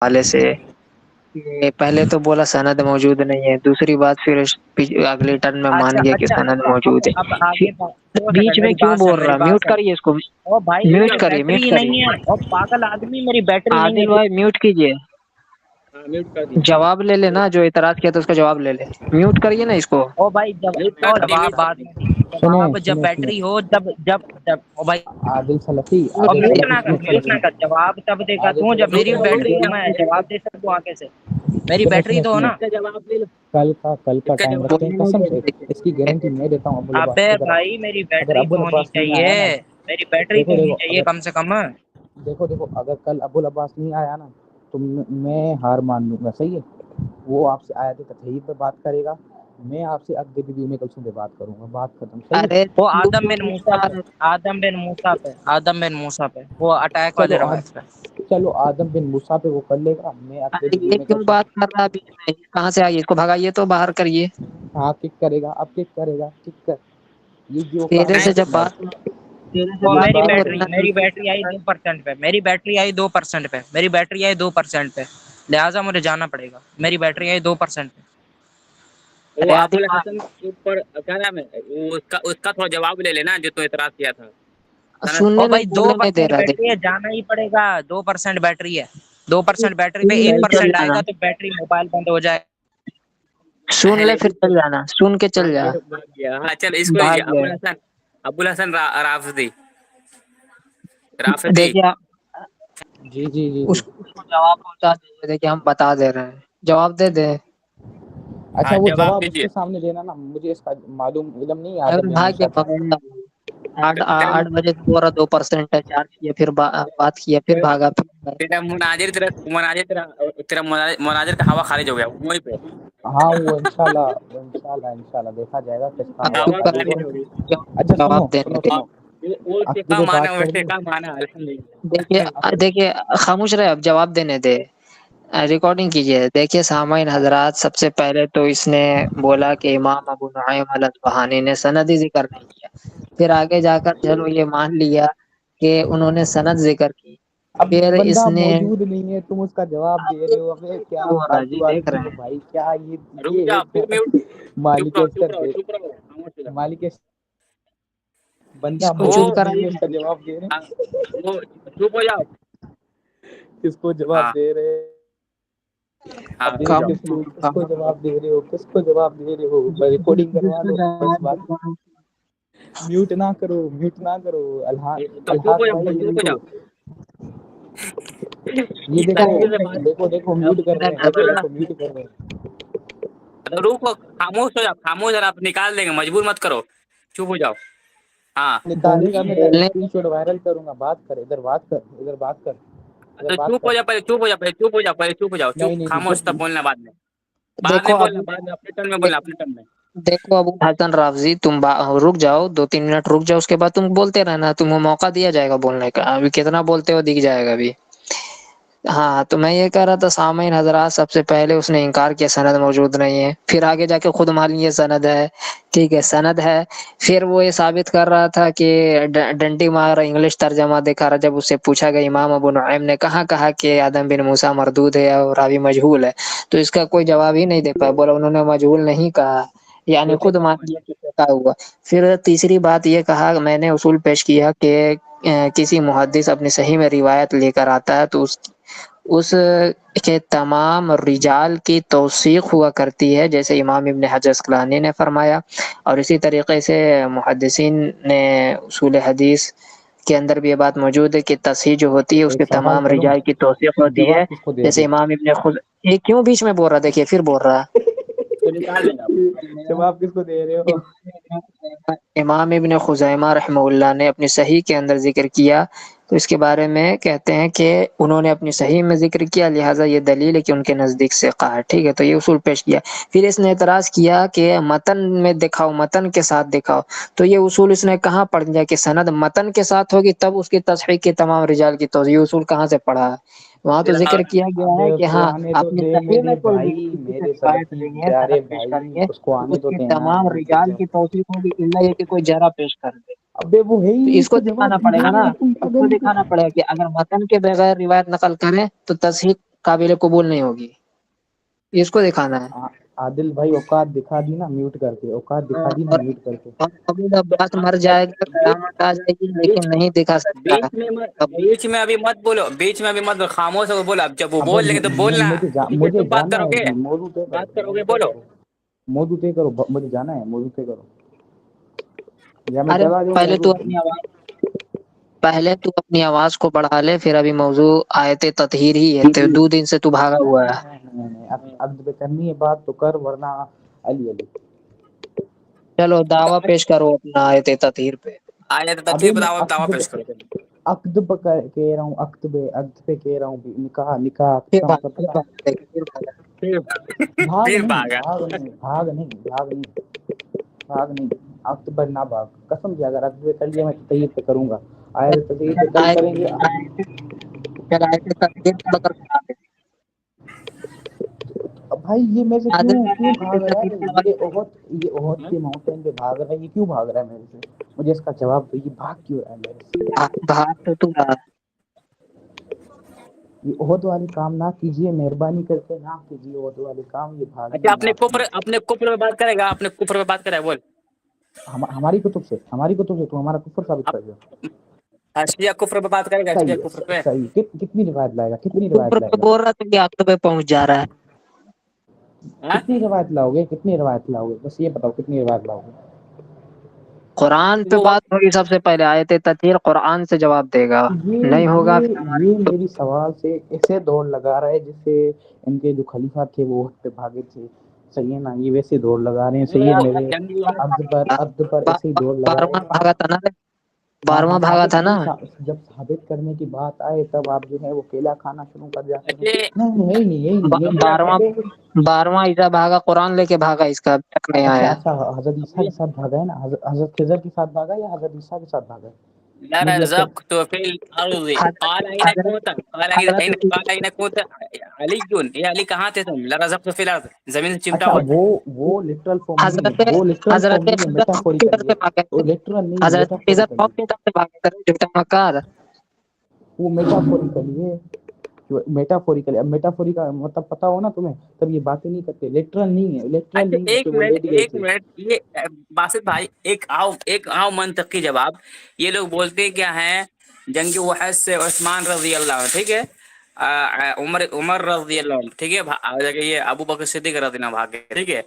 حوالے سے کہ پہلے تو بولا سند موجود نہیں ہے، دوسری بات پھر اگلے ٹرن میں مان اچھا گیا کہ اچھا سند اچھا موجود ہے، اب آگے دو بیچ سیکنڈ میں میری کیوں بات بول سن، رہا؟ میری بات میوٹ سن. کریے اس کو، او بھائی میوٹ میری کریے، بیٹری میوٹ ہی کریے. نہیں ہے، اور پاگل آدمی میری بیٹری نہیں ہے. عادل بھائی میوٹ کیجئے، ہاں میوٹ کر دی. جواب لے لے نا، جو اعتراض کیا تو اس کا جواب لے لے. میوٹ کریے نا اس کو. او بھائی میوٹ کر دی جواب میوٹ کر بعد دی. میں دیجیے، سنیں جواب جب سنیں سنیں بیٹری ہو، جب او بھائی. اور عادل میوٹ سلفی نہ کر، سنیں میوٹ نہ سنیں کر، جواب تب دے گا عادل تو جب سلفی میری رکو سنیں بیٹری رکو ہو، رکو میں جواب دے سکوں آگے سے. میری سنیں بیٹری سنیں تو ہو سنیں نا. اس کا جواب لے لو. کل اس کا کا ٹائم جواب رکھتے ہیں قسم سے. اس کی دیکھیے گارنٹی میں دیتا ہوں ابو العباس. ابے اگر بھائی میری اگر بیٹری ابو تو ہونی العباس نہیں چاہیے، آیا نا، میری بیٹری تو دیکھو ہونی دیکھو چاہیے اگر کم سے کم. دیکھو اگر کل ابو العباس نہیں آیا نا تو میں ہار مان لوں گا. صحیح ہے، وہ آپ سے آیت تطہیر پہ بات کرے گا، میں آپ سے عقد نبی کلثوم پہ بات کروں گا، بات ختم. صحیح ارے ہے. وہ تو آدم کیوں بن موسیٰ گھسا پہ، رہے؟ آدم بن موسیٰ پہ وہ اٹیک والے چلو روایت پہ. چلو آدم بن موسیٰ پہ وہ کر لے گا، میں عقد ارے نبی یہ میں کیوں کلثوم. بات کر رہا ہے بیچ میں؟ کہاں سے آئیے؟ اس کو بھگائیے تو باہر کریے. ہاں کک کرے گا، اب کک کرے گا، کک کر. یہ جو تیرے کام ہے سے جب میں بات تیرے سے وہ یہ بات میری نہیں بات ہو رہی بیٹری نا میری دوسرے سے بیٹری آئی ہو رہا 2% پہ، میری بیٹری آئی 2% پہ، میری بیٹری آئی 2% پہ، لہٰذا مجھے جانا پڑے گا. میری بیٹری آئی 2% پہ. ہے. وہ ارے ابو عادل الحسن کے اوپر کیا نام ہے، اس کا تھوڑا جواب لے لینا جو تو اعتراض کیا تھا. سند سننے اور نہیں بھائی دو بولنے نہیں دے پرسینٹ رہا. بیٹری ہے، دیکھیے جانا ہی پڑے گا. 2% بیٹری ہے، 2% بیٹری پہ سن ایک لے پہلے چل پرسینٹ آئے جانا، گا تو بیٹری موبائل بند ہو جائے. سن لے پہلے پھر چل جانا، سن کے چل جا. بھاگ گیا. ہاں چل اس کو بھاگ ابو گیا. الحسن، ابو الحسن رافضی رافضی. دیکھیے جی جی جی جی. اس کو جواب پہنچا دیجیے. دیکھیے ہم بتا دے رہے ہیں، جواب دے دے. اچھا ہاں وہ جواب جواب اس دیجیے. کے سامنے دینا نا، مجھے اس کا معلوم علم نہیں ہے اگر آدم بن بھاگ گیا موسیٰ کا. پکڑنا. تیرا 8 بجے سے بول رہا 2% ہے، چارج کیا، پھر بات کیا، پھر بھاگا. پھر تیرا مناظر کا ہوا خارج ہو گیا وہیں پہ. ہاں وہ انشاءاللہ دیکھا جائے گا کس کا اب ہوا چپ ہوا خارج کرائیے ہوگا. خارج ہو گئی. اچھا سنو جواب دینے سنو دے. سنو وہ عقد کا پہ مانا بات وہ کر دوں. کا مانا الحمدللہ. دیکھیے عقد دیکھیے خاموش رہے، اب جواب دینے دے. ریکارڈنگ کیجئے. دیکھیے سامعین حضرات، سب سے پہلے تو اس نے بولا کہ امام ابو نعیم الاصبہانی نے سندی ذکر نہیں کیا. پھر آگے جا کر چلو یہ مان لیا کہ انہوں نے سند ذکر کی. اب پھر اس بندہ نے موجود نہیں ہے، تم اس کا جواب دے رہے ہو. ہمیں کیا ہو رہا جی، فالتو دیکھ آدمی رہے ہو ہیں. بھائی. کیا رک یہ جا ہے پھر کیا میوٹ. چپ مالک رہو استر چپ رہو دے چپ رہو خاموش ہو جاؤ. مالک اس بندہ کو چپ موجود نہیں کرائیے ہے، اس نا. کا جواب دے رہے ہاں، وہ چپ ہو جاؤ. کس کو ہاں جواب دے رہے. ہاں اب رک یہ جاؤ. کس کو جواب دے رہے ہو، کس کو جواب دے رہے ہو. ریکارڈنگ جس کروا کو لو بس جواب بات. دینا ہے. میوٹ نہ کرو، میوٹ نہ کرو. تو چپ الحاظ ہو جاؤ بھائی چپ یہ ہو تو جاؤ. یہ دیکھو تمیز سے بات. دیکھو دیکھو میوٹ کر رہے ہیں. دیکھو میوٹ کر رہے ہیں. روکو خاموش ہو جاؤ، خاموش. اور آپ نکال دیں گے، مجبور مت کرو. چپ ہو جاؤ. ہاں نکالے گا میں تیرا بولنے اسکرین شاٹ وائرل کروں گا. بات کر، ادھر بات کر، ادھر بات کر، ادھر تو بات چپ کر. ہو جا پہلے، چپ ہو جا پہلے، چپ ہو جا پہلے، چپ ہو جاؤ. نہیں چپ نہیں خاموش، تب جب بولنا بعد میں. بعد میں دیکھو بولنا، ابو بعد میں اپنے ٹرن میں بولنا، اپنے ٹرن میں. دیکھو ابو حسن رافضی، تم رک جاؤ 2-3 منٹ رک جاؤ. اس کے بعد تم بولتے رہنا، تمہیں موقع دیا جائے گا بولنے کا. ابھی کتنا بولتے ہو دکھ جائے گا ابھی. ہاں تو میں یہ کہہ رہا تھا سامعین حضرات، سب سے پہلے اس نے انکار کیا سند موجود نہیں ہے. پھر آگے جا کے خود مان لیے سند ہے. ٹھیک ہے سند ہے. پھر وہ یہ ثابت کر رہا تھا کہ ڈنڈی مار رہا، انگلش ترجمہ دکھا رہا. جب اس سے پوچھا گیا امام ابو نعیم نے کہاں کہا کہ آدم بن موسیٰ مردود ہے اور راوی مجہول ہے، تو اس کا کوئی جواب ہی نہیں دے پایا. بولا انہوں نے مجہول نہیں کہا، یعنی جھوٹے خود مان بات. لیا کہ ایسا ہوا. پھر تیسری بات یہ کہا، میں نے اصول پیش کیا کہ کسی محدث اپنی صحیح میں روایت لے کر آتا ہے تو اس کے تمام رجال کی توثیق ہوا کرتی ہے، جیسے امام ابن حجر عسقلانی نے فرمایا. اور اسی طریقے سے محدثین نے اصول حدیث کے اندر بھی یہ بات موجود ہے کہ تصحیح جو ہوتی ہے اس ایک کے سوال تمام کروں، رجال کی توثیق ہوتی ہے. جواب کس کو دے رہے جیسے امام ابن یہ کیوں بیچ میں بول رہا؟ دیکھیے پھر بول رہا. تو نکال دینا. جواب کس کو دے رہے ہو. امام ابن خزیمہ رحمہ اللہ نے اپنی صحیح کے اندر ذکر کیا، تو اس کے بارے میں کہتے ہیں کہ انہوں نے اپنی صحیح میں ذکر کیا، لہٰذا یہ دلیل ہے کہ ان کے نزدیک ثقہ ہے. ٹھیک ہے، تو یہ اصول پیش کیا. پھر اس نے اعتراض کیا کہ متن میں دکھاؤ، متن کے ساتھ دکھاؤ. تو یہ اصول اس نے کہاں پڑھ لیا کہ سند متن کے ساتھ ہوگی تب اس کی تصحیح کے تمام رجال کی توثیق. یہ اصول کہاں سے پڑھا ہے؟ وہاں تو ذکر کیا گیا اب ہے کہ اس کو ہاں آنے تو اپنی دے صحیح میں میرے کوئی بھی بھائی، کسی سے میرے روایت سلفی نہیں ہے، پیارے سند پیش بھائی، کریں گے اس کو تو آنے اس تو کے دینا. تمام رجال کی توثیق ہوگی، الا یہ کہ کوئی جرح پیش کر دے. ابے وہ ہے تو ہی، اس اس کو کا جواب دکھانا پڑے دیجیے گا نا، نا تم اس کو پاگل. دکھانا پڑے گا کہ اگر متن کے بغیر روایت نقل کریں تو تصحیح قابل قبول نہیں ہوگی، اس کو دکھانا ہے۔ عادل بھائی اوقات دکھا دی نا میوٹ کر کے، اوقات دکھا دی نا اور میوٹ کر کے۔ ابو العباس مر جائے گا، قیامت آ جائے گی، لیکن نہیں دکھا سکتا ہے۔ بیچ میں ابھی مت بولو، بیچ میں ابھی مت بولو، خاموش ہو بولو، اب جب وہ بول لیں گے تو بولنا، مجھے تم بات جانا کرو ہے گے، جی، موضوع طے بات کرو، کرو گے بولو۔ موضوع طے کرو، مجھے جانا ہے، موضوع طے کرو، یا میں ارے چلا جاؤں پہلے موضوع۔ تو اپنی آواز کو بڑھا لے، پھر ابھی موضوع آیت تطہیر ہی ہے، تو 2 دن سے تو بھاگا ہوا ہے۔ نہیں، اب کرنی ہے بات تو کر، ورنہ علی علی۔ چلو دعویٰ پیش کرو اپنا آیت تطہیر پہ۔ آیت ابھی تطہیر میں بتاؤ، دعویٰ پیش کرو۔ عقد پہ کہہ رہا ہوں، عقد پہ کہہ رہا ہوں، نکاح پھر کا بھاگ مطلب پھر پتا بھاگ پھر بھاگ۔ بھاگ پھر نہیں، بھاگا۔ بھاگ نہیں، عقد پر نہ بھاگ، قسم سے اگر عقد پہ کر لیا میں تطہیر پہ کروں گا، آیت تطہیر پہ کل کریں گے۔ چل آیت تطہیر پہ بکر بنا دے۔ بھائی یہ میں سے عادل کیوں بھاگ رہا تطہیر ہے؟ پہ یہ احد کے ماؤنٹین پہ بھاگ رہا ہے، یہ کیوں بھاگ رہا ہے میرے سے؟ مجھے اس کا جواب دو، یہ بھاگ کیوں رہا ہے میرے سے؟ بھاگ تو تو رہا۔ یہ عہد والے کام نہ کیجیے، مہربانی کر کے نہ کیجیے عہد والے کام، یہ بھاگیے اچھا نہ اپنے۔ اپنے کفر پہ بات کرے گا، اپنے کفر پہ بات کرے گا، بول۔ ہماری کتب سے تو ہمارا کفر ثابت کر دو۔ اشیاء کفر پہ بات کرے گا، اشیاء کفر پہ۔ صحیح، کتنی روایت لائے گا، کتنی اوپر روایت پہ لائے گا؟ بول رہا تھا کہ عقد پہ پہنچ جا رہا ہے۔ ہاں؟ کتنی روایت لاؤ گے؟ بس یہ بتاؤ کتنی روایت لاؤ گے؟ قرآن پہ وہ بات ہوگی سب سے پہلے، آیت تطہیر قرآن سے جواب دے گا، نہیں ہوگا پھر ہماری یہ میری سوال سے ایسے دوڑ لگا رہا ہے جس سے ان کے جو خلیفہ تھے وہ عہد پہ بھاگے تھے، صحیح ہے نا؟ یہ ویسے دوڑ لگا رہے ہیں، صحیح ہے؟ میرے جنگی عبد پر ایسے ہی دوڑ لگا رہے 12واں ہیں۔ بھاگا تھا نا، ہاں 12واں بھاگا ثابت تھا نا۔ نہیں، جب ثابت کرنے کی بات آئے تب آپ جو ہے وہ کیلا کھانا شروع کر جاتے ہیں۔ اچھے نہیں، یہی نہیں، 12واں عیسیٰ بھاگا، قرآن لے کے بھاگا، اس کا اب تک نہیں آیا۔ اچھا حضرت عیسیٰ کے ساتھ بھاگا ہے نا؟ حضرت خضر کے ساتھ بھاگا یا حضرت عیسیٰ کے ساتھ بھاگا ہے؟ مجھے اب تک لرزقت في الارض قال اين حضرت كنت قال حضرت اين كنت علي، یہ علی کہاں تھے تم؟ لرزقت في الارض، زمین سے چمٹا اچھا ہوا۔ وہ لٹرل فارم نہیں ہے، حضرت وہ لٹرل حضرت فارم نہیں ہے، خضر موت کی طرف میٹافوریکل سے ہے، بھاگے وہ تھے، لٹرل نہیں ہے، حضرت خضر میٹافوریکل موت ہے، کی طرف سے بھاگے تھے، جھوٹا مکار۔ وہ میٹافوریکل ہے، میٹافوریکل ہے۔ اب میٹافوری کا مطلب پتا ہو نا تمہیں تب یہ باتیں نہیں کرتے، لٹرل نہیں ہے، لٹرل اچھا نہیں ہے کہ وہ لیٹ گئے ایک تھے۔ منٹ، یہ باسط بھائی، ایک آؤ منطقی جواب۔ یہ لوگ بولتے کیا ہیں؟ جنگ وحد سے عثمان رضی اللہ عنہ، ٹھیک ہے، عمر رضی اللہ عنہ، ٹھیک ہے، یہ ابو بکر صدیق رضی اللہ عنہ بھاگے، ٹھیک ہے۔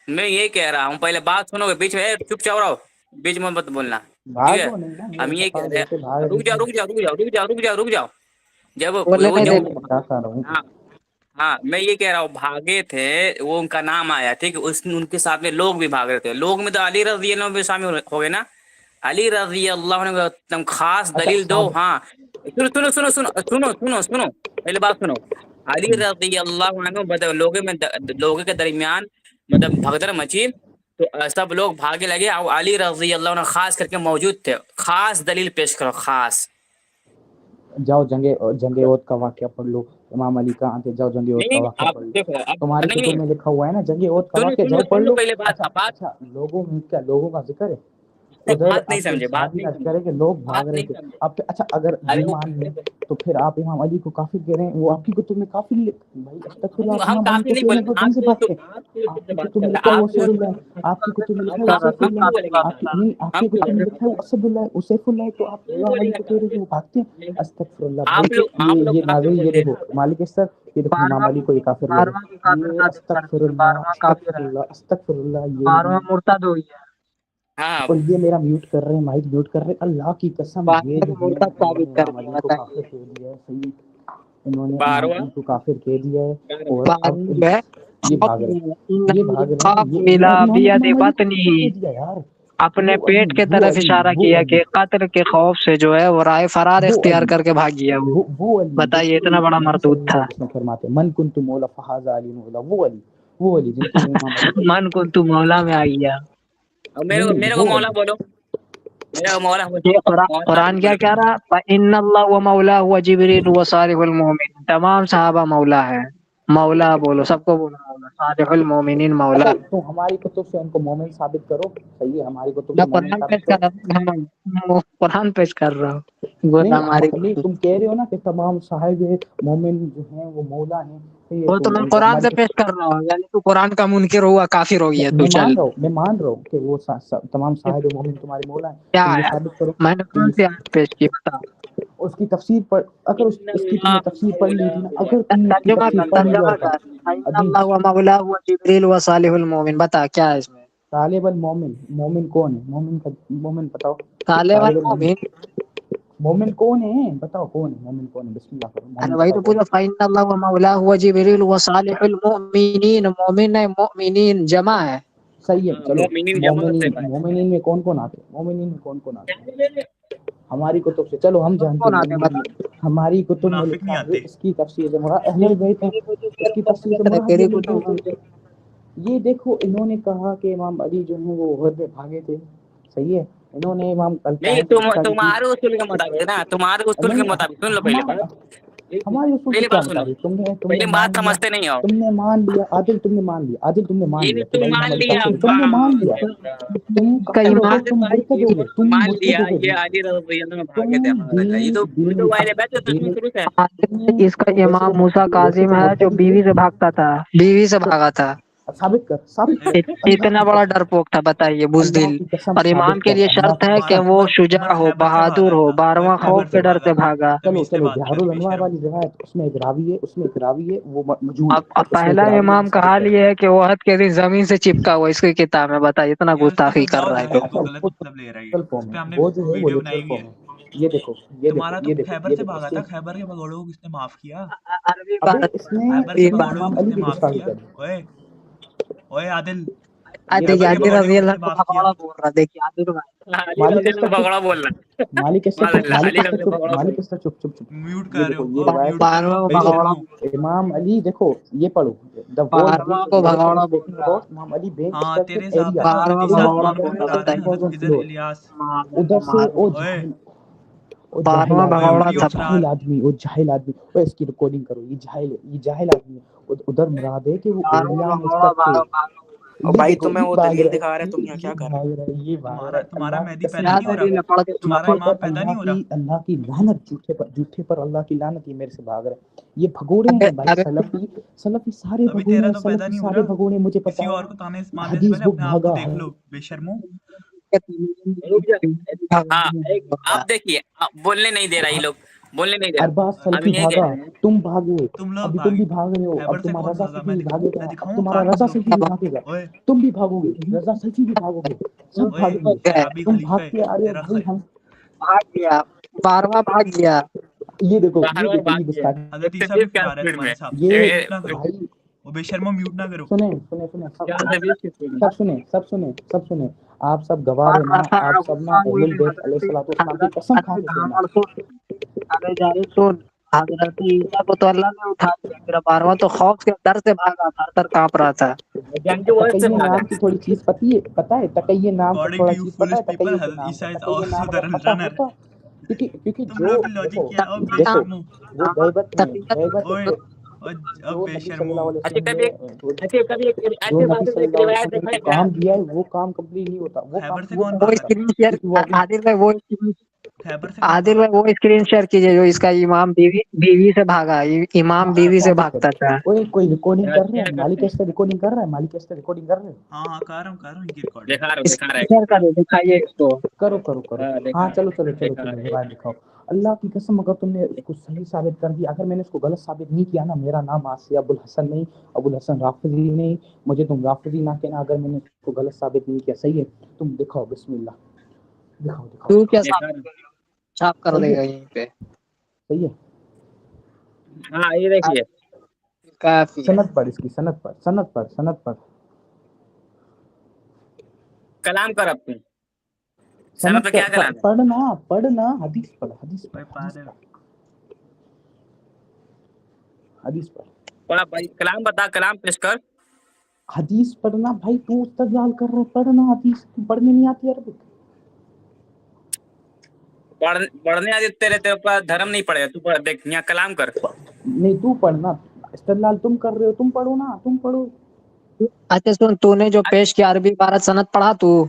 میں یہ کہہ رہا ہوں، پہلے بات سنو گے، بیچ میں چپ چاپ رہو، بیچ میں مت بولنا، ٹھیک ہے؟ بھاگو نہیں نا، میرے ہم یہ کہہ سوال رہے جیسے بھاگ ہیں، رہی تھی۔ رک جاؤ، جب بولنے وہ نہیں جب دیتے۔ بتاتا رہوں۔ ہاں ہاں، میں یہ کہہ رہا ہوں، بھاگے تھے، وہ ان کا نام آیا، ٹھیک ہے، ان کے ساتھ میں لوگ بھی بھاگ رہے تھے، لوگ میں تو علی رضی اللہ عنہ بھی شامل ہو گئے نا، علی رضی اللہ عنہ تم خاص اچھا دلیل دو۔ صاحب، ہاں سنو، پہلے بات سنو۔ علی رضی اللہ عنہ لوگوں کے درمیان مطلب بھگدڑ مچی، تو سب لوگ بھاگے لگے، اور علی رضی اللہ عنہ خاص کر کے موجود تھے، خاص دلیل پیش کرو، خاص۔ جاؤ جنگ احد کا واقعہ پڑھ لو، امام علی کہاں تھے، جاؤ جنگ احد کا نہیں واقعہ آپ پڑھ لو، دیکھو، اب تمہاری کتب نہیں، میں لکھا ہوا ہے نا جنگ احد کا واقعہ، جاؤ سن پڑھ لو لو۔ پہلے بات، اچھا لوگوں میں کیا لوگوں کا ذکر ہے؟ ادھر بات نہیں آپ کے سمجھے، صحابی کا ذکر ہے کہ لوگ بھاگ رہے تھے، اب اچھا اگر ارے یہ مان لیں تو پھر آپ امام علی کو کافر کہہ رہے ہیں، وہ آپ کی کتب میں کافر بھائی استغفر اللہ، آپ ہم امام علی کافی کو نہیں کہنے بولے، پر کہیں سے بھاگتے ہیں؟ آپ کی کتب میں لکھا ہے وہ اسد اللہ ہے، آپ کی کتب میں لکھا ہے وہ سیف اللہ ہے، آپ کی کتب میں لکھا ہے وہ اسد اللہ ہے، وہ سیف اللہ ہے، تو آپ امام علی کو کہہ رہے ہیں کہ وہ بھاگتے ہیں؟ استغفر اللہ بھائی، یہ ناظرین، یہ دیکھو مالک استر، یہ دیکھو امام 12واں علی کو یہ کافر کہہ رہے بارہواں کو ہیں، کافر یہ ثابت کر استغفر دیا، اللہ 12واں کافر استغفر ہے، اللہ استغفر اللہ، یہ 12واں مرتد ہوئی ہے، ہاں اور یہ میرا میوٹ کر رہے ہیں، مائک میوٹ کر رہے ہیں، اللہ کی قسم یہ 12واں جو کو ہیں مرتد انہوں نے ثابت کر امام دیا، علی کو کافر بتائیے۔ کہہ دیا ہے، صحیح، انہوں نے امام بارہواں علی کو کافر کہہ دیا ہے، اور اب 12واں جو ہے یہ بھاگ رہے ہیں، یہ ملا انہوں نے بیاد امام علی کو بطنی، کافر کہہ دیا یار۔ اپنے وہ علی، پیٹ کے وہ طرف علی، اشارہ وہ کیا علی، کہ قتل کے خوف سے جو ہے وہ رائے فرار وہ اختیار علی، کر کے بھاگ گیا وہ۔ وہ علی جس بتائیے کو اتنا بڑا نبی صلی مردود اللہ تھا۔ علیہ وسلم فرماتے ہیں من کنت مولا فہذا علی مولا، وہ علی جن کو امام علی کو، من کو تو مولا میں آ گیا۔ اور نہیں میرے کو وہ مولا علی، بولو، میرا مولا یہ قرآن کیا کہہ رہا؟ فَإِنَّ اللَّهَ وَمَوْلَاهُ وَجِبْرِيلُ وَصَالِحُ الْمُؤْمِنِينَ، تمام صحابہ مولا ہے، مولا بولو، سب کو بولو مولا، صالح المومنین مولا. اچھا تو ہماری کتب سے ان کو مومن ثابت کرو. صحیح ہے، ہماری کتب میں سے مومن قرآن ثابت پیش کر کرو. رہا ہوں، قرآن پیش کر رہا ہوں، بول ہماری. نہیں تم کہہ رہے ہو نا کہ تمام صاحب مومن جو ہیں وہ مولا ہیں. صحیح ہے، وہ تو میں قرآن سے پیش کر رہا ہوں، یعنی تو قرآن کا منکر ہوا، کافر ہو گیا تو. میں چل مان رہا ہوں کہ وہ تمام صاحب مومن تمہارے مولا ہیں. کیا تو یہ ہے، ثابت کرو. میں نے کون سی آیت پیش کی بتا. اس کی تفسیر پڑھ، اگر اس کی تم نے تفسیر پڑھ لی تھی نا، اگر تم نے اس کی ترجمہ تفسیر کر، پڑھ لی ترجمہ ہوتا کر. فإن ابھی. اللہ و مولا و جبریل و صالح المومن، بتا کیا ہے اس میں. طالب المومن، مومن کون ہے؟ مومن بتاؤ. صالح طالب المومن، المومن، مومن کون ہے بتاؤ، کون ہے مومن؟ کون ہے؟ بسم اللہ کرو، مومن ارے وہی بتاؤ تو کون پورا فإن اللہ و مولا و جبریل و صالح المؤمنین. مومن ہے، مؤمنین جمع ہے. ہے. صحیح ہے، چلو. مومنین جمع سے مومنین میں کون کون آتے ہیں؟ مومنین میں کون کون آتے ہیں ہماری کتب سے؟ چلو ہم کون جانتے کون آتے ہیں، بتا. ہماری کتب میں منافق نہیں لکھا ہے آتے. اس کی تفسیر سے مراد اہل بیت ہیں. اس کی تفسیر سے مراد تیری یہ کو تو لکھا ہے. یہ دیکھو، انہوں نے کہا کہ امام علی جو ہیں وہ غور میں بھاگے تھے. صحیح ہے، انہوں نے امام نہیں، القاعد لکھا لکھی. تمہارے اصول کے مطابق ہے نا، تمہارے اصول کے نہیں، مطابق سن لو پہلے بات. ہمارے اصول سے پہلے کیا بات سنو، مطابق؟ تم نے پہلے مان بات لیا. سمجھتے نہیں ہو. تم نے مان لیا عادل، تم نے مان لیا عادل، تم نے مان یہ لیا کہ تم بھائی مان امام علی لیا، کافر ہے. تم نے مان لیا. تم کا کافر ہو گئے، ایمان. تم مرتد ہو گئے، تم مان مرتد لیا ہو یہ گئے. علی رضی اللہ عنہ تم بھاگے تھے ہمارے سے. یہ تو والے بیٹھے دشمن شروع سے. اس کا امام موسیٰ کاظم ہے جو بیوی سے بھاگتا تھا، بیوی سے بھاگا تھا. ثابت کر، ثابت کر. اللہ اتنا کی بڑا قسم، ڈرپوک تھا، بتائیے، اللہ بزدل. کی قسم اور امام ثابت کے کر، لیے اللہ شرط کی ہے کہ قسم. وہ عمر شجاع ہو، خیبر سے بہادر بھاگا ہو، تھا. 12واں خیبر خوف سے کے ڈر بھاگا سے تھا. بھاگا. نبی سے چلو بات بہار کرو بے الانوار شرم. والی روایت، اس میں ایک راوی ہے وہ موجود ہے. اب اس میں پہلا ایک راوی ہے امام وہ کا ثابت حال کر. یہ ہے کہ وہ عہد کے دن زمین سے چپکا ہوا، اس کی کتاب میں بتا. اتنا یہ اس کو گستاخی کر سمجھاؤ رہا ہے ذرا، تو. ان کو غلط مطلب لے رہا ہے. نیوٹرل اس فارم پہ ہے ہم نے وہ، جو ہے وہ ویڈیو نیوٹرل بنائی ہوئی ہے. فارم ہے. یہ دیکھو، یہ دیکھو، تمہارا تو یہ دیکھو، خیبر یہ سے دیکھو. بھاگا اس تھا. نے خیبر کے بگوڑوں کو کس نے معاف کیا؟ عربی ابے عبارت اس نے خیبر سے بات. بگوڑوں کو امام کس علی نے کی معاف گستاخی کیا؟ کری. اوئے عادل، دیکھیے خیبر کے عادل بگوڑے رضی کو کس اللہ نے کو معاف کیا؟ بھگوڑا بول رہا. دیکھیے عادل علی مالک رضی اس اللہ طرح بگڑا بول رہا ہے. مالک اس ماشاء اللہ، علی طرح رضی اللہ بگڑا مالک بول اس طرح چپ چپ چپ. میوٹ یہ کر رہے دیکھو، ہو، یہ روایت میوٹ کر بارہواں لو کو بے دیکھو. بھگوڑا شرمو. بول رہا. امام علی دیکھو، یہ پڑھو. The whole بارہواں hadith کو narration بھگوڑا is بول talking رہا. about Imam Ali being ہاں تیرے struck with حساب area. سے تو بارہواں حدیث ادھر آپ بھگوڑا مانو ادھر گے، بول رہا. مراد ہے ادھر بتائیے. حضرت pause on Khizar floor. Ilyas. ادھر سے وہ اوئے جاہل، وہ جاہل بارہواں اوئے آدمی، بھگوڑا فری تھا. اسرار. وہ جاہل آدمی، وہ اس کی ریکارڈنگ کرو. یہ جاہل آدمی ہے. ادھر مراد ہے کہ وہ بارہواں ایریا میں بھگوڑا اسٹک تھے. اور یہ بھائی دیکھو، تمہیں یہ وہ بھاگ دلیل رہا دکھا رہے ہے، تم یہاں کیا کر رہے بھاگ ہو؟ رہا ہے، یہ بھاگ رہا ہے. تمہارا اللہ کی مہدی قسم پیدا کیا نہیں ہو رہا. دلیل ہے، پڑھ کے سنا. تمہارا امام پر پیدا نہیں ہو رہا. اللہ کی لعنت، جھوٹے پر اللہ کی لعنت، یہ میرے سے بھاگ رہا ہے. یہ بھگوڑے ابے ہیں بھائی. ابے سلفی سارے ابھی بھگوڑے تیرا ہیں. تو پیدا سلفی نہیں ہو سارے رہا. بھگوڑے. مجھے پتا کسی اور کو ہے. تانے ماننے سے حدیث پہلے بک اپنے آپ کو بھاگا. دیکھ لو بے شرمو. رک جا. ہاں، اب دیکھیے، بولنے نہیں دے رہا یہ لوگ، بولنے نہیں دے ارباز رہا. اب سلفی یہ بھاگا، کہتے ہیں تم بھاگے. تم لوگ ابھی تم بھاگے. بھی بھاگ رہے ہو. اب خیبر سے تمہارا کون رضا بھاگا؟ سلفی میں بھی دکھاؤں، بھاگے میں گا. اب دکھاؤں تمہارا کہاں رضا تم لوگ. سلفی بھی بھاگے گا. اوئے تم بھی بھاگو گے. رضا سلفی بھی بھاگو گے. سب اوئے بھاگیں گے. شرابی تم خلیفہ بھاگتے آ رہے ہو تیرا بھائی. ہم بھاگ گیا. بارہواں بھاگ گیا. یہ دیکھو، باہر اور یہ بھاگ گیا گستاخی. حضرت عیسیٰ بھی 120 پھر کا آ رہا ہے اسپیڈ تمہارے میں. حساب سے. یہ میوٹ نہ کرو بھائی وہ بے شرمو، میوٹ نہ کرو. سنیں. سب سنیں. آپ سب گوار ہیں نا. آپ سب نا اہل بیت علیہ الصلوۃ والسلام کی قسم کھا کے کہنا. ارے جائے سن. حضرت عیسیٰ کو تو اللہ نے اٹھا دیا. میرا بارہواں تو خوف کے ڈر سے بھاگا تھا، سر کانپ رہا تھا. جنگ کی وجہ سے تقیہ بھاگا. نام کی تھوڑی چیز پتہ ہے تقیہ نام کا اکارڈنگ ٹو تھوڑا یو چیز پتہ ہے فولش پیپل، تقیہ کے حضرت نام کا. عیسیٰ از تقیہ آلسو نام دا اگر پتہ رنر. ہوتا، کیونکہ تم جو لوگ کی لاجک کیا ہے؟ او بے دیکھو شرمو. وہ غیبت میں اوئے اب جو بے نبی صلی شرمو. اللہ علیہ اچھا وسلم کبھی جو ایسی نبی بات صلی ایک اللہ علیہ روایت وسلم نے دکھائی کام دیا ہے وہ کام کمپلیٹ نہیں ہوتا. خیبر سے وہ کون وہ بھاگا؟ اسکرین شیئر، کیونکہ وہ ابھی عادل بھائی وہ خیبر سے کون عادل بھاگا؟ بھائی وہ اسکرین شیئر کیجیے جو اس کا امام بیوی سے بھاگا. امام بیوی سے ثابت بھاگتا کرو. تھا. کوئی ریکارڈنگ کر رہا ہے؟ مالک اس سے ریکارڈنگ کر رہا ہے. ریکارڈنگ کر رہے ہیں. ہاں کر رہا ہوں ان کی ریکارڈنگ. دکھا رہا ہے. شیئر کرو، دکھائیے اس کو. کرو. ہاں ہاں دکھا چلو دکھا رہے روایت دکھاؤ. اللہ کی قسم اگر تم نے اس کو صحیح ثابت کر دیا، اگر میں نے اس کو غلط ثابت نہیں کیا نا، میرا نام آصیہ ابو الحسن نہیں، ابو الحسن رافضی نہیں. مجھے تم رافضی نہ کہنا اگر میں نے اس کو غلط ثابت نہیں کیا. صحیح ہے. تم دکھاؤ. بسم اللہ. دکھاؤ. تو کیا دکھا رہا ہوں. چھاپ کر صحیح دے ہے. گا یہیں پہ. صحیح ہے. ہاں یہ دیکھیے. کافی ہے. سند پر اس کی سند پر کلام کر اب تم. سر سند تو کیا کلام ہے؟ پڑھنا. حدیث پڑھ. اوئے پاگل. حدیث پڑھ. پڑھا بھائی، کلام بتا، کلام پیش کر. حدیث پڑھنا بھائی. تو استدلال کر رہے. پڑھنا حدیث. پڑھنے نہیں آتی عربک. پڑھنے آتے تیرے پاس دھرم نہیں پڑے گا. تو دیکھ یہاں کلام کر. نہیں تو پڑھنا. استدلال تم کر رہے ہو, تم پڑھو نا, تم پڑھو. اچھا سن, تو نے جو پیش کیا عربی عبارت سند پڑھا تو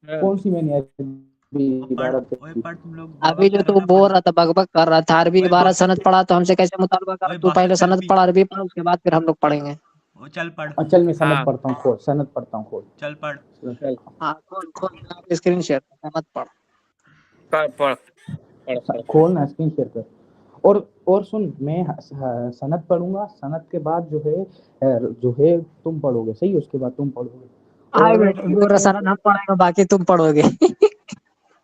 کون سی میں نے عربی اب پڑھ عبارت اوے کی؟ پڑھ, تم لوگ ابھی بک جو کر رہے تو ہو نا, بول پڑھ. رہا تھا بک بک کر رہا تھا, عربی اوے عبارت باسط, سند پڑھا تو ہم سے کیسے مطالبہ کر, اوے تو پہلے باسط چل سند بھی, پڑھ, عربی پڑھ, اس کے بعد پھر ہم لوگ پڑھیں گے. او چل پڑھ, چل میں سند ہاں پڑھتا ہوں, کھول سند پڑھتا ہوں, کھول. چل پڑھ. چل ہاں کھول کھول اسکرین شیئر سند پڑھ. پڑھ پڑھ پڑھ. کھول نا, اسکرین شیئر کر. اور سن, میں سند پڑھوں گا, سند کے بعد جو ہے تم پڑھو گے, صحیح, اس کے بعد تم پڑھو گے. ہاں اور بیٹا پورا سند ہم پڑھیں گے, باقی تم پڑھو گے.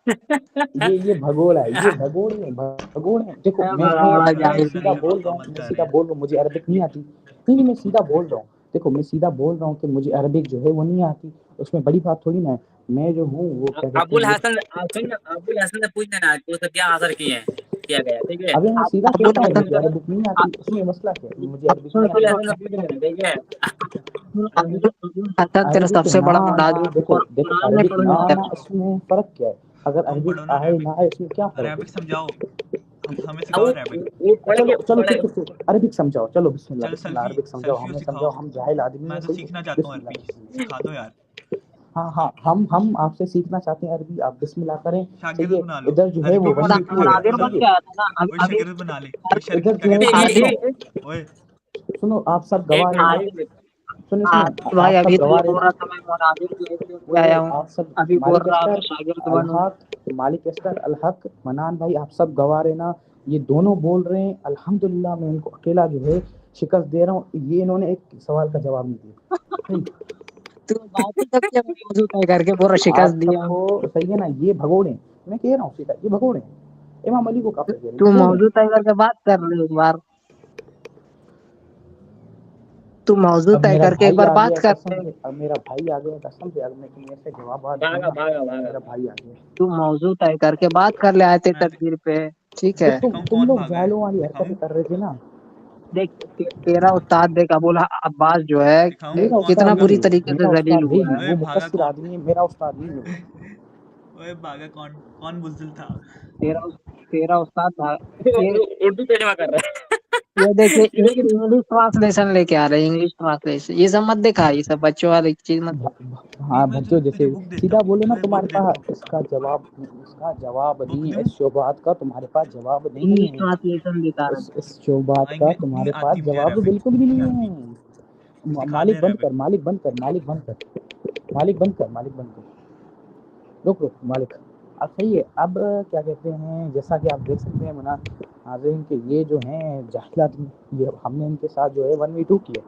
یہ بھگوڑ ہے, یہ بھگوڑ ہے, بھگوڑ ہے. دیکھو میں بڑا ابھی جاہل سیدھا غریب بول رہا ہوں, بکا مت میں کر سیدھا یار. بول رہا ہوں, مجھے عربک نہیں آتی. نہیں, میں سیدھا بول رہا ہوں. دیکھو میں سیدھا بول رہا ہوں کہ مجھے عربک جو ہے وہ نہیں آتی, اس میں بڑی بات تھوڑی نا ہے. میں جو ہوں وہ کیا ابو کہتے ہیں, الحسن ابو الحسن سے پوچھ لینا تو اسے کیا حاصل کیا گیا, ٹھک ہے. ابھی میں سیدھا ابو کہتا ہوں الحسن مجھے عربک نہیں آتی, اس میں مسئلہ کیا ہے, مجھے عربک سن نہیں ابو سن آتی. الحسن سے پوچھ لینا, ٹھیک ہے. حسن تیرا عربک سب سے نہ بڑا آنا, مناظر دیکھو قرآن میں عربک کبھی نہ نہیں آنا, دیکھا. اس میں فرق کیا ہے. اگر تم پڑھو عربک نا آئے ریبک, نہ آئے, اس میں کیا فرق ریبک ہے. سمجھاؤ, ہمیں اب سکھاؤ ریبک. وہ پڑھیں گے, چلو پڑھیں. ٹھیک, عربک سمجھاؤ, چلو بسم اللہ, چل بسم اللہ, سلفی, عربک سمجھاؤ, سلفیوں ہمیں سکھاؤ, سمجھاؤ, ہم جاہل آدمی میں ہیں, تو صحیح سیکھنا ہے, چاہتا ہوں بسم اللہ, عربی, بسم اللہ. سکھا دو یار. ہاں ہم آپ سے سیکھنا چاہتے ہیں عربی, آپ بسم اللہ کریں, صحیح شاگرد ہے. بنا لو, ادھر جو ہے عربی وہ میں 1v2 ہے, شاگرد مناظر بنا بن لو. کے آیا تھا نا اوے ابھی. شاگرد بنا لے, اوے ادھر جو ہے شاگرد بنا لے. ایک اوے سنو, آپ سب گواہ رہے نا, منٹ. سنو, بھائی آپ ابھی سب تو یہ گواہ رہے بول نا. رہا تھا میں مناظر کی حیثیت سے وہ آیا ہوں, آپ سب, ابھی بول مالک رہا اسٹر میں شاگرد بنوں. الحق, مالک اسٹر الحق, منان بھائی, آپ سب گواہ رہے نا. یہ دونوں بول رہے ہیں الحمدللہ, میں ان کو اکیلا جو ہے شکست دے رہا ہوں. یہ انہوں نے ایک سوال کا جواب نہیں دیا. صحیح, تو بات ہی سب کے موضوع طے کر کے پورا آپ شکست سب دیا. کو صحیح ہے نا, یہ بھگوڑے, میں کہہ رہا ہوں سیدھا, یہ بھگوڑے. امام علی کو کافر کہہ رہے, تو بھگوڑے. موضوع طے کر کے بات کر رہے ایک بار, تو موضوع اب طے میرا کر کے ایک بھائی بار آ بات گیا کرتے. قسم سے, اب میرا بھائی آ گیا قسم سے, اب میں تم ایسے جوابات دوں بھاگا نا, بھاگا بھاگا. میرا بھائی آ گیا. تو موضوع طے کر کے بات کر لے, آئے تھے میں تدبیر پہ, ٹھیک ہے. تم دکھاؤں تم کون لوگ بھاگا ہے, جاہلوں والی دکھاؤں, حرکتیں کر رہے تھے نا. دیکھ تیرا استاد دیکھ ابو عباس جو ہے دکھاؤں میرا کون استاد کتنا بھاگا. بری نہیں ہے, طریقے میرا سے ذلیل استاد ہے ہوا ہی, ہے. اوے وہ بھاگا مفسر کون, آدمی ہے, میرا استاد نہیں ہے. اوے بھاگا کون, کون بزدل تھا. تیرا تیرا استاد یہ اردو ترجمہ کر رہا ہے. یہ دیکھیے انگلش ٹرانسلیشن لے کے آ رہے ہیں, انگلش ٹرانسلیشن. یہ سب مت دکھا, یہ سب بچوں والی چیز مت. نہیں ہاں میں بچوں تجھے جیسے, بک دیتا سیدھا ہوں, بولو نا, تجھے تمہارے بک دیتا ہوں, پاس اس کا جواب بک نہیں, دوں. اس شبہات کا تمہارے پاس جواب انگلش نہیں ہے. ٹرانسلیشن دکھا رہے اس شبہات ہاں کا انگلش نہیں تمہارے آتی پاس مجھے جواب عربک, بالکل بھی نہیں نہیں آتی, ہے. سکھا مالک دے بند کر, عربک. مالک بند کر, مالک بند کر, مالک بند کر. رک مالک, اب صحیح ہے. اب کیا کہتے ہیں, جیسا کہ آپ دیکھ سکتے ہیں ناظرین کہ یہ جو ہیں جاہلات, یہ ہم نے ان کے ساتھ جو ہے 1v2 کیا,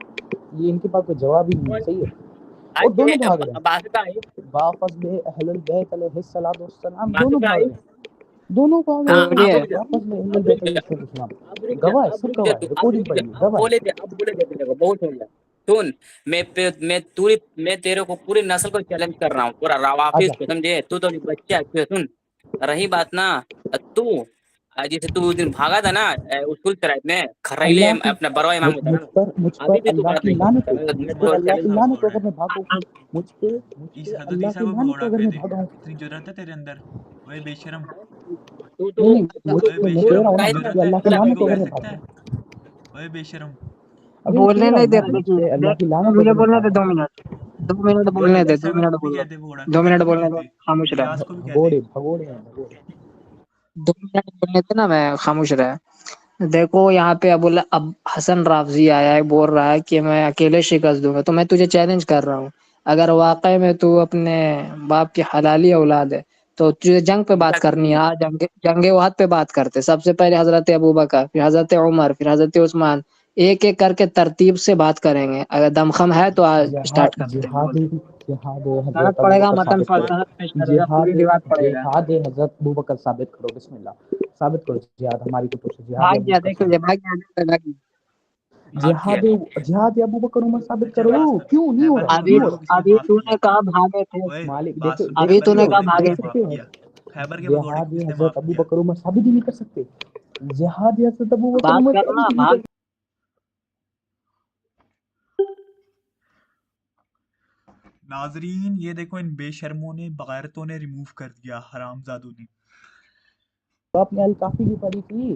یہ ان کے پاس کوئی جواب ہی نہیں ہے. صحیح ہے, اور دونوں بھاگ رہے باسط بھائی, ہیں, بافضل اہل البیت علیہ الصلوۃ والسلام, باسط دونوں بھاگ بھائی, رہے ہیں, دونوں بھاگ رہے ہیں. بولیے. بافضل اہل اب رک البیت جا, علیہ السلام, اب رک جا, گواہ ہے, اب سب رک جا, گواہ ہے, اب ریکارڈنگ رک جا, پڑی ہے, گواہ ہے. اب بولے تھے تیرے کو, بہت ہو گیا. سن, میں تیرے کو پوری نسل کو چیلنج کر رہا ہوں, پورا آجا, روافظ کو, سمجھے. تو بچہ اچھے, سن رہی بات نا, تو جیسے تو اس دن بھاگا تھا نا اسکول شرائط میں, خریلے اللہ کی, اپنا بروا امام ہوتا نا, مجھ پر ابھی بھی تو اللہ بات کی نہیں لعنت کرتا. ہو, میں مجھ پہ تو اللہ کی چیلنج. کون لعنت بھگوڑ ہو رہا اگر ہے, میں بھاگوں, مجھ پہ حضرت اللہ عیسیٰ کی کو لعنت بھگوڑا ہو اگر دے میں دے, بھاگا ہوں. اتنی جرأت ہے تیرے اندر. اوے بے شرم, تو نہیں, مجھ اوے پہ بے میں کہہ شرم, رہا ہوں نا, شرائط مجھ میں پہ جرأت ہے اللہ کی تو نبی لعنت کو ہو اگر کہہ میں سکتا بھاگا ہے. ہوں. اوے بے شرم, ابھی میں کہہ بولنے رہا نہیں ہوں دے نا, رہے. مجھ پہ اللہ کی لعنت ہو مجھے اگر میں بولنے دے بھاگا 2 ہوں. منٹ, 2 منٹ حضرت بولنے دے, 2 عیسیٰ منٹ بھی بول رہا, کہتے بھگوڑا, 2 منٹ تجھے بھی بولنے دے, کہتے, خاموش رہا. الیاس کو بھی کہتے. بھگوڑے ہیں, بھگوڑے. 2 منٹ بولنے دے نا, میں خاموش رہا. دیکھو یہاں پہ اب حسن رافضی آیا ہے, بول رہا ہے کہ میں اکیلے شکست دوں گا. تو میں تجھے چیلنج کر رہا ہوں, اگر واقع میں تو اپنے باپ کی حلالی اولاد ہے تو تجھے جنگ پہ بات کرنی ہے. جنگ احد پہ بات کرتے, سب سے پہلے حضرت ابوبکر, پھر حضرت عمر, پھر حضرت عثمان, ایک ایک کر کے ترتیب سے بات کریں گے. اگر دمخم ہے تو اسٹارٹ کرتے ہیں. بول جہاد سند حضرت پڑے گا, ابوبکر متن ثابت پر کرو. سند پیش کرے گا, پوری روایت پڑے گا. حضرت ابوبکر ثابت کرو, بسم اللہ ثابت کرو. جہاد ہماری کتب سے, جہاد بھاگ گیا, ابوبکر دیکھ لے, ثابت, بھاگ گیا, بھاگ گیا. جہاد ابوبکر عمر ثابت چل کرو. باسط, کیوں نہیں ہو خیبر رہا, کے ابھی نہیں ہو بگوڑے کو رہا. کس نے ابھی معاف تو کیا. نے کہا بھاگے تھے. اوے مالک دیکھو, باسط, دیکھ ابھی تو خیبر سکتے کے نے ہو, کہا بگوڑے کو بھاگے دیکھ کس نے تھے. معاف سکتے ہو. کیا, خیبر کے بگوڑے کو جہاد کس نے حضرت معاف کیا. ابوبکر عمر ثابت ہی نہیں کر سکتے. جہاد حضرت ابوبکر بات عمر کرنا, ثابت ہی نہیں بھاگ. کر. ناظرین یہ دیکھو, ان بے شرموں نے, بغیرتوں نے ریموو کر دیا, حرام زادوں نے. آپ نے الکافی بھی پڑھی تھی.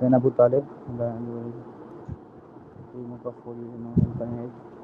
When Abu Talib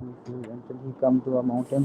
until he come to a mountain।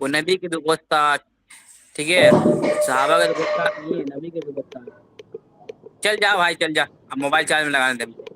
وہ نبی کے بھی گستاخ، ٹھیک ہے، صحابہ کے تو گستاخ نہیں ہے، نبی کے بھی گستاخ۔ چل جا بھائی چل جا، اب موبائل چارج میں لگانے دے۔